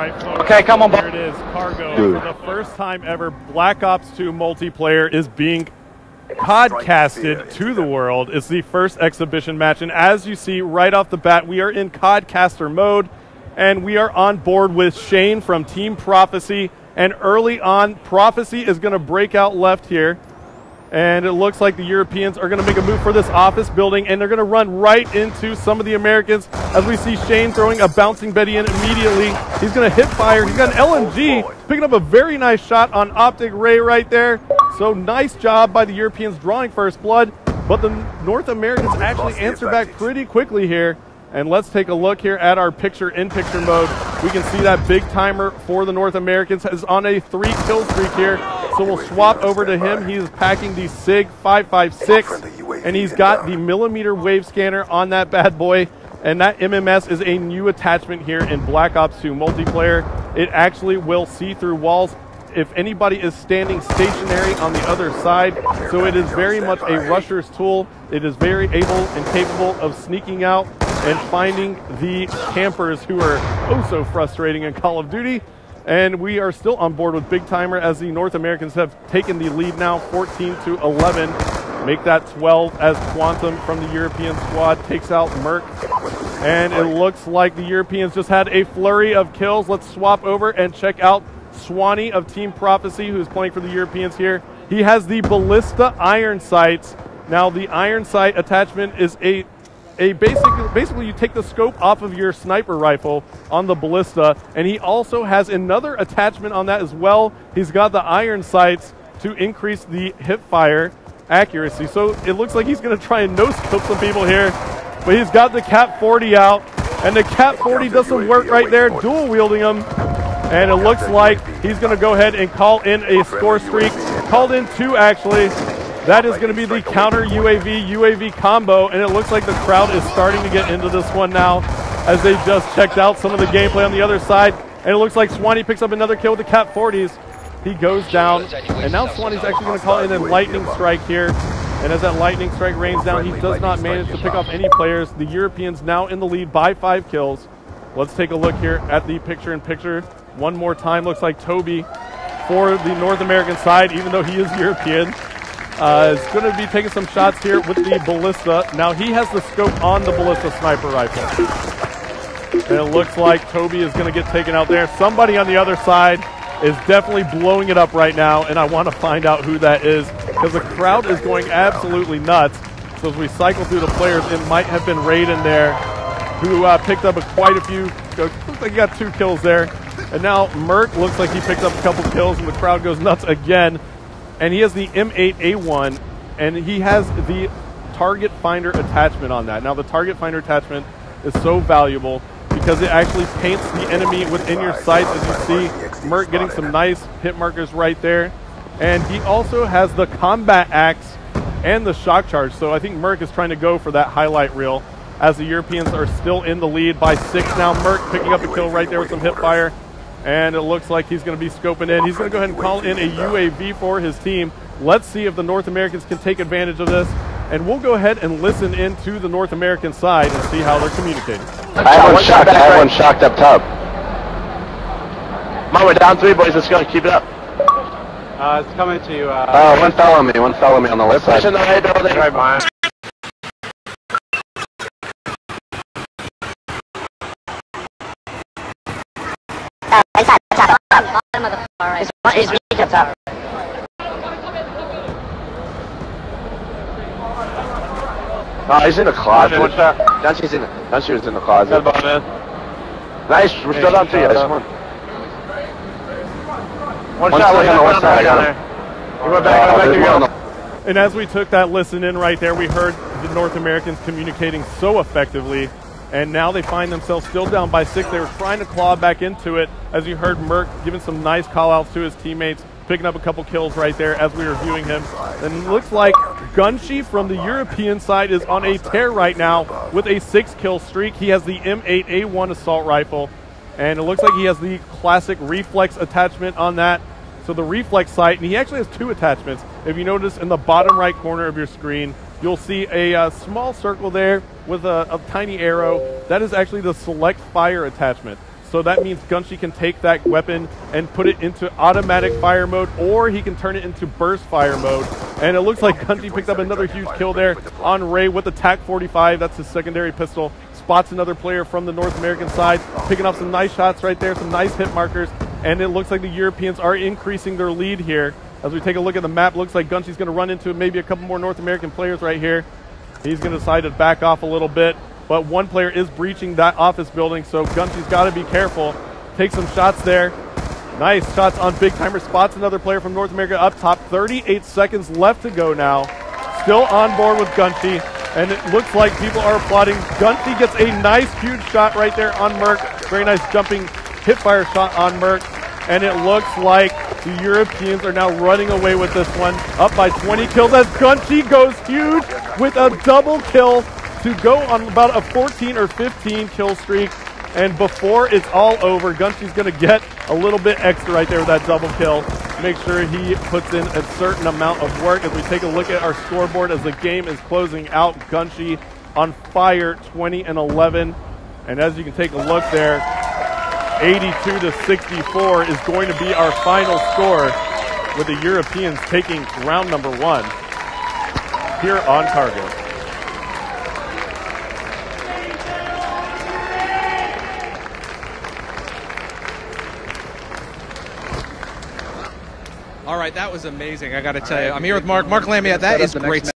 right, folks. Okay, come on. Here it is, Cargo. For the first time ever, Black Ops 2 multiplayer is being COD-casted to the world. It's the first exhibition match, and as you see right off the bat, we are in COD-caster mode, and we are on board with Shane from Team Prophecy, and early on, Prophecy is going to break out left here, and it looks like the Europeans are going to make a move for this office building, and they're going to run right into some of the Americans as we see Shane throwing a bouncing Betty in immediately. He's going to hit fire. He's got an LMG, picking up a very nice shot on Optic Ray right there. So nice job by the Europeans drawing first blood, but the North Americans actually answer back pretty quickly here. And let's take a look here at our picture-in-picture mode. We can see that big timer for the North Americans is on a 3-kill streak here. So we'll swap over to him. He's packing the SIG 556, and he's got the millimeter wave scanner on that bad boy. And that MMS is a new attachment here in Black Ops 2 multiplayer. It actually will see through walls if anybody is standing stationary on the other side. So it is very much a rusher's tool. It is very able and capable of sneaking out and finding the campers who are oh so frustrating in Call of Duty. And we are still on board with Big Timer as the North Americans have taken the lead now, 14-11. Make that 12 as Quantum from the European squad takes out Merc. And it looks like the Europeans just had a flurry of kills. Let's swap over and check out Swanee of Team Prophecy, who's playing for the Europeans here. He has the Ballista iron sights. Now the iron sight attachment is basically you take the scope off of your sniper rifle on the Ballista, and he also has another attachment on that as well. He's got the iron sights to increase the hip fire accuracy. So it looks like he's going to try and no-scope some people here, but he's got the Cap 40 out, and the Cap 40 does some work right there, dual wielding him. And it looks like he's going to go ahead and call in a score streak. Called in 2, actually. That is going to be the counter UAV combo. And it looks like the crowd is starting to get into this one now as they just checked out some of the gameplay on the other side. And it looks like Swanee picks up another kill with the Cap 40s. He goes down. And now Swanee's actually going to call in a lightning strike here. And as that lightning strike rains down, he does not manage to pick off any players. The Europeans now in the lead by 5 kills. Let's take a look here at the picture-in-picture. One more time, looks like Toby for the North American side, even though he is European, is going to be taking some shots here with the Ballista. Now he has the scope on the Ballista sniper rifle. And it looks like Toby is going to get taken out there. Somebody on the other side is definitely blowing it up right now, and I want to find out who that is because the crowd is going absolutely nuts. So as we cycle through the players, it might have been Raiden there who picked up quite a few. Looks like he got 2 kills there. And now Merc looks like he picked up a couple kills, and the crowd goes nuts again. And he has the M8A1, and he has the target finder attachment on that. Now the target finder attachment is so valuable because it actually paints the enemy within your sights. As you see, Merc getting some nice hit markers right there. And he also has the combat axe and the shock charge. So I think Merc is trying to go for that highlight reel as the Europeans are still in the lead by 6 now. Merc picking up a kill right there with some hip fire. And it looks like he's going to be scoping in. He's going to go ahead and call in a UAV for his team. Let's see if the North Americans can take advantage of this. And we'll go ahead and listen into the North American side and see how they're communicating. I have one shocked up top. Mom, we're down 3, boys. Let's go. Keep it up. It's coming to you. One follow me on the left side. Pushing the right building. Right behind. Bottom of the far right. He's weak up top. He's in the closet. Dunshie's in the closet. Nice, we're still down 3. One shot on the west side. I got him. He went back, And as we took that listen in right there, we heard the North Americans communicating so effectively. And now they find themselves still down by 6. They were trying to claw back into it. As you heard Merc giving some nice call-outs to his teammates, picking up a couple kills right there as we were viewing him. And it looks like Gunshi from the European side is on a tear right now with a 6-kill streak. He has the M8A1 assault rifle. And it looks like he has the classic reflex attachment on that. So the reflex sight, and he actually has 2 attachments. If you notice in the bottom right corner of your screen, you'll see a small circle there with a tiny arrow. That is actually the select fire attachment. So that means Gunshi can take that weapon and put it into automatic fire mode, or he can turn it into burst fire mode. And it looks like Gunshi picked up another huge kill there on Ray with the TAC-45. That's his secondary pistol. Spots another player from the North American side, picking off some nice shots right there, some nice hit markers. And it looks like the Europeans are increasing their lead here. As we take a look at the map, looks like Gunshi's going to run into maybe a couple more North American players right here. He's going to decide to back off a little bit. But one player is breaching that office building, so Gunshi's got to be careful. Take some shots there. Nice shots on Big Timer. Spots another player from North America up top. 38 seconds left to go now. Still on board with Gunshi, and it looks like people are applauding. Gunshi gets a nice, huge shot right there on Merc. Very nice jumping hipfire shot on Merc. And it looks like the Europeans are now running away with this one. Up by 20 kills as Gunshi goes huge with a double kill to go on about a 14 or 15 kill streak. And before it's all over, Gunshi's going to get a little bit extra right there with that double kill. Make sure he puts in a certain amount of work. As we take a look at our scoreboard as the game is closing out, Gunshi on fire, 20-11. And as you can take a look there, 82-64 is going to be our final score, with the Europeans taking round number 1 here on Cargo. All right, that was amazing. I got to tell you, I'm here with Mark. Mark Lamy, that is great.